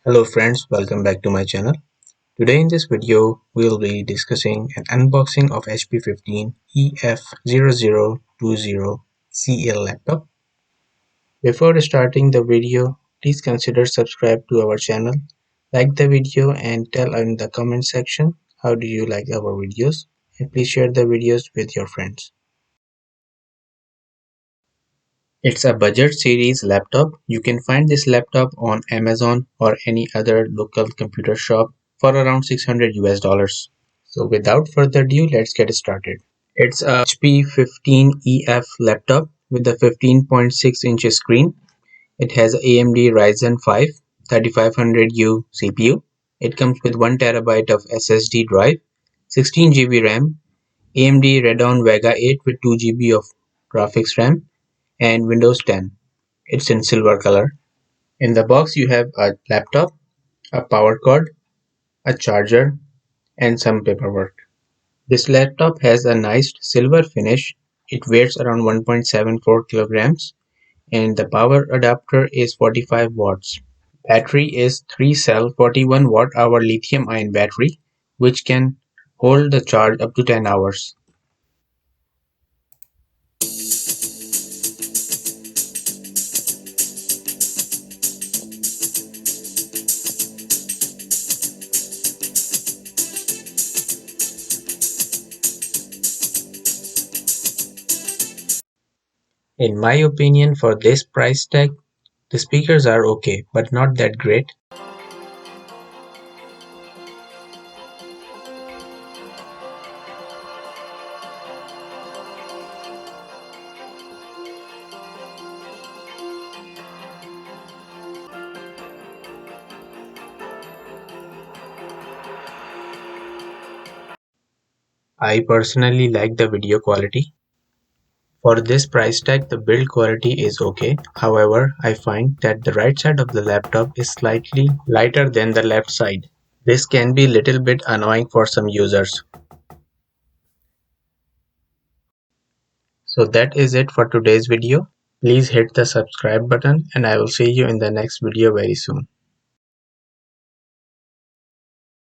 Hello friends, welcome back to my channel. Today in this video, we'll be discussing an unboxing of HP 15 EF0020CL laptop. Before starting the video, please consider subscribe to our channel, like the video and tell in the comment section how do you like our videos, and please share the videos with your friends. It's a budget series laptop. You can find this laptop on Amazon or any other local computer shop for around 600 US dollars. So without further ado, let's get started. It's a HP 15EF laptop with a 15.6-inch screen. It has a AMD Ryzen 5 3500U CPU. It comes with 1 terabyte of SSD drive, 16 GB RAM, AMD Radeon Vega 8 with 2 GB of graphics RAM, and Windows 10. It's in silver color. In the box you have a laptop, a power cord, a charger, and some paperwork. This laptop has a nice silver finish. It weighs around 1.74 kilograms and the power adapter is 45 watts. Battery is 3-cell 41 watt hour lithium ion battery which can hold the charge up to 10 hours. In my opinion, for this price tag, the speakers are okay, but not that great. I personally like the video quality. For this price tag, the build quality is okay. However, I find that the right side of the laptop is slightly lighter than the left side. This can be little bit annoying for some users. So that is it for today's video. Please hit the subscribe button and I will see you in the next video very soon.